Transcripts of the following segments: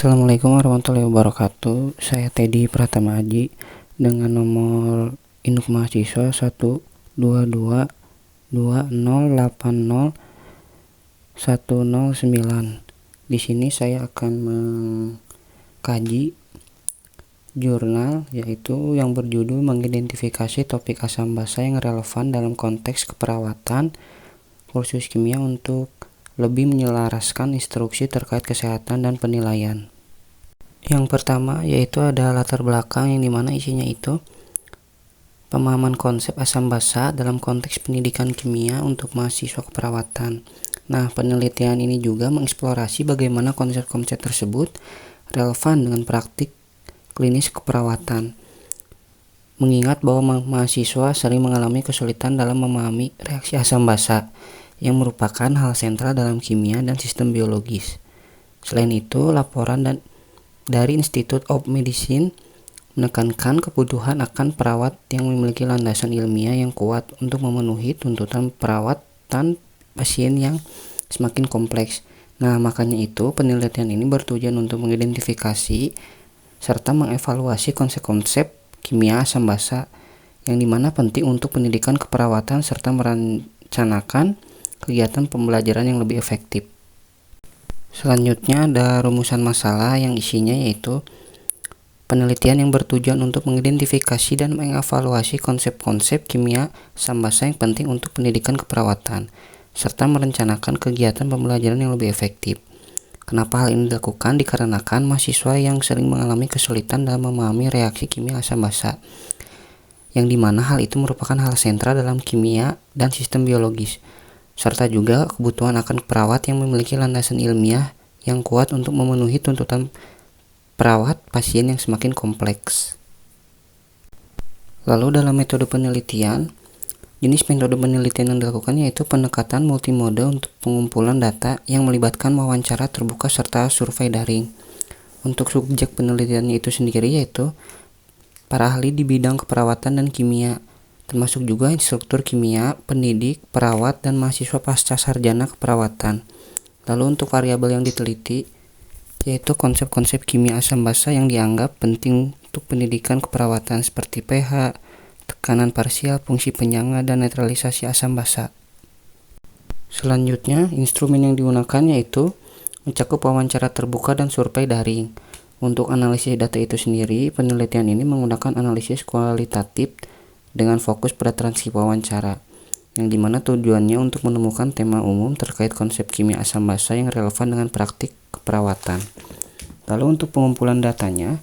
Assalamualaikum warahmatullahi wabarakatuh. Saya Teddy Pratama Aji dengan nomor induk mahasiswa 1222080109. Di sini saya akan mengkaji jurnal yaitu yang berjudul mengidentifikasi topik asam basa yang relevan dalam konteks keperawatan kursus kimia untuk lebih menyelaraskan instruksi terkait kesehatan dan penilaian. Yang pertama yaitu ada latar belakang yang dimana isinya itu pemahaman konsep asam basa dalam konteks pendidikan kimia untuk mahasiswa keperawatan. Nah, penelitian ini juga mengeksplorasi bagaimana konsep-konsep tersebut relevan dengan praktik klinis keperawatan. Mengingat bahwa mahasiswa sering mengalami kesulitan dalam memahami reaksi asam basa yang merupakan hal sentral dalam kimia dan sistem biologis. Selain itu, laporan dari Institute of Medicine menekankan kebutuhan akan perawat yang memiliki landasan ilmiah yang kuat untuk memenuhi tuntutan perawatan pasien yang semakin kompleks. Nah, makanya itu penelitian ini bertujuan untuk mengidentifikasi serta mengevaluasi konsep-konsep kimia asam basa yang dimana penting untuk pendidikan keperawatan serta merencanakan kegiatan pembelajaran yang lebih efektif. Selanjutnya ada rumusan masalah yang isinya yaitu penelitian yang bertujuan untuk mengidentifikasi dan mengevaluasi konsep-konsep kimia asam basa yang penting untuk pendidikan keperawatan serta merencanakan kegiatan pembelajaran yang lebih efektif. Kenapa hal ini dilakukan? Dikarenakan mahasiswa yang sering mengalami kesulitan dalam memahami reaksi kimia asam basa, yang dimana hal itu merupakan hal sentral dalam kimia dan sistem biologis, serta juga kebutuhan akan perawat yang memiliki landasan ilmiah yang kuat untuk memenuhi tuntutan perawat pasien yang semakin kompleks. Lalu dalam metode penelitian, jenis metode penelitian yang dilakukan yaitu pendekatan multimode untuk pengumpulan data yang melibatkan wawancara terbuka serta survei daring. Untuk subjek penelitiannya itu sendiri yaitu para ahli di bidang keperawatan dan kimia, termasuk juga instruktur kimia, pendidik, perawat, dan mahasiswa pasca sarjana keperawatan. Lalu untuk variabel yang diteliti yaitu konsep-konsep kimia asam basa yang dianggap penting untuk pendidikan keperawatan seperti pH, tekanan parsial, fungsi penyangga, dan netralisasi asam basa. Selanjutnya, instrumen yang digunakan yaitu mencakup wawancara terbuka dan survei daring. Untuk analisis data itu sendiri, penelitian ini menggunakan analisis kualitatif dengan fokus pada transkrip wawancara, yang dimana tujuannya untuk menemukan tema umum terkait konsep kimia asam basa yang relevan dengan praktik keperawatan. Lalu untuk pengumpulan datanya,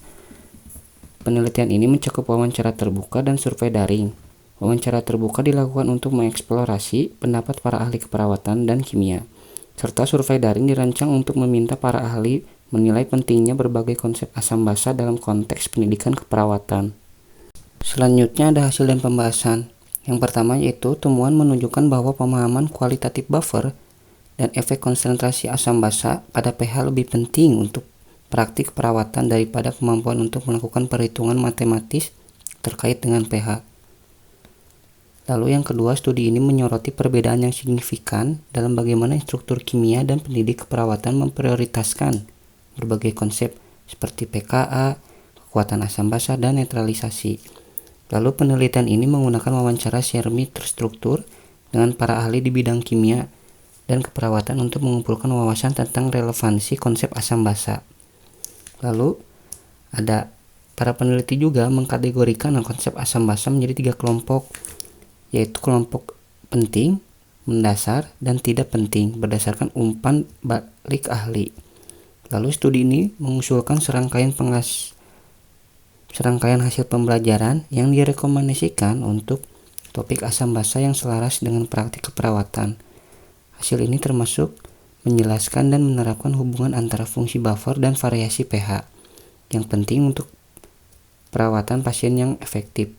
penelitian ini mencakup wawancara terbuka dan survei daring. Wawancara terbuka dilakukan untuk mengeksplorasi pendapat para ahli keperawatan dan kimia, serta survei daring dirancang untuk meminta para ahli menilai pentingnya berbagai konsep asam basa dalam konteks pendidikan keperawatan. Selanjutnya ada hasil dan pembahasan. Yang pertama yaitu temuan menunjukkan bahwa pemahaman kualitatif buffer dan efek konsentrasi asam basa pada pH lebih penting untuk praktik perawatan daripada kemampuan untuk melakukan perhitungan matematis terkait dengan pH. Lalu yang kedua, studi ini menyoroti perbedaan yang signifikan dalam bagaimana instruktur kimia dan pendidik keperawatan memprioritaskan berbagai konsep seperti pKa, kekuatan asam basa, dan netralisasi. Lalu penelitian ini menggunakan wawancara semi terstruktur dengan para ahli di bidang kimia dan keperawatan untuk mengumpulkan wawasan tentang relevansi konsep asam basa. Lalu ada para peneliti juga mengkategorikan konsep asam basa menjadi 3 kelompok, yaitu kelompok penting, mendasar, dan tidak penting berdasarkan umpan balik ahli. Lalu studi ini mengusulkan serangkaian hasil pembelajaran yang direkomendasikan untuk topik asam basa yang selaras dengan praktik keperawatan. Hasil ini termasuk menjelaskan dan menerapkan hubungan antara fungsi buffer dan variasi pH yang penting untuk perawatan pasien yang efektif.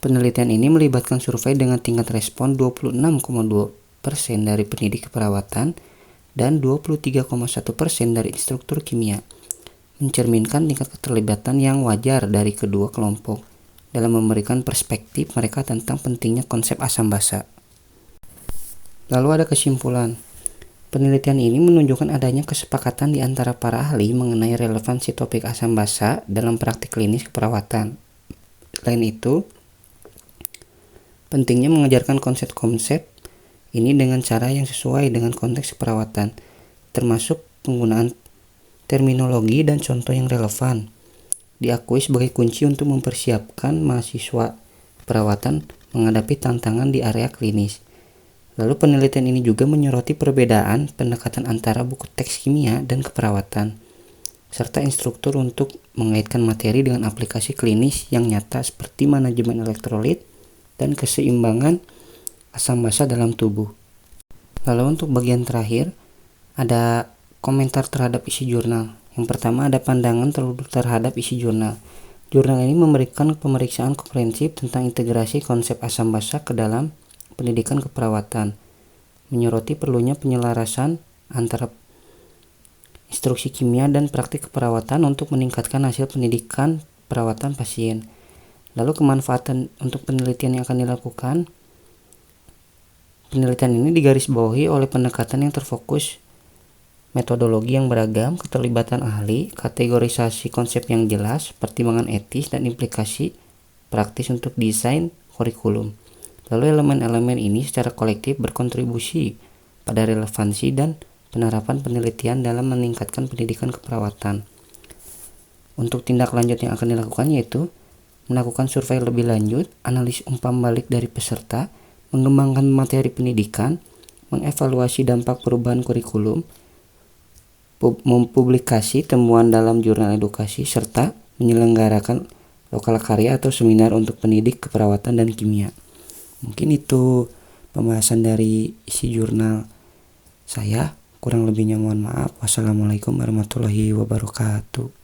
Penelitian ini melibatkan survei dengan tingkat respon 26,2% dari pendidik keperawatan dan 23,1% dari instruktur kimia, mencerminkan tingkat keterlibatan yang wajar dari kedua kelompok dalam memberikan perspektif mereka tentang pentingnya konsep asam basa. Lalu ada kesimpulan. Penelitian ini menunjukkan adanya kesepakatan di antara para ahli mengenai relevansi topik asam basa dalam praktik klinis keperawatan. Selain itu, pentingnya mengajarkan konsep-konsep ini dengan cara yang sesuai dengan konteks perawatan, termasuk penggunaan terminologi dan contoh yang relevan, diakui sebagai kunci untuk mempersiapkan mahasiswa perawatan menghadapi tantangan di area klinis. Lalu penelitian ini juga menyoroti perbedaan pendekatan antara buku teks kimia dan keperawatan, serta instruktur untuk mengaitkan materi dengan aplikasi klinis yang nyata seperti manajemen elektrolit dan keseimbangan asam basa dalam tubuh. Lalu untuk bagian terakhir, ada komentar terhadap isi jurnal. Yang pertama ada pandangan terhadap isi jurnal. Jurnal ini memberikan pemeriksaan komprehensif tentang integrasi konsep asam basa ke dalam pendidikan keperawatan, menyoroti perlunya penyelarasan antara instruksi kimia dan praktik keperawatan untuk meningkatkan hasil pendidikan perawatan pasien. Lalu kemanfaatan untuk penelitian yang akan dilakukan. Penelitian ini digarisbawahi oleh pendekatan yang terfokus, metodologi yang beragam, keterlibatan ahli, kategorisasi konsep yang jelas, pertimbangan etis, dan implikasi praktis untuk desain kurikulum. Lalu elemen-elemen ini secara kolektif berkontribusi pada relevansi dan penerapan penelitian dalam meningkatkan pendidikan keperawatan. Untuk tindak lanjut yang akan dilakukan yaitu melakukan survei lebih lanjut, analisis umpan balik dari peserta, mengembangkan materi pendidikan, mengevaluasi dampak perubahan kurikulum, mempublikasi temuan dalam jurnal edukasi, serta menyelenggarakan lokal karya atau seminar untuk pendidik keperawatan dan kimia. Mungkin itu pembahasan dari isi jurnal saya. Kurang lebihnya mohon maaf. Wassalamualaikum warahmatullahi wabarakatuh.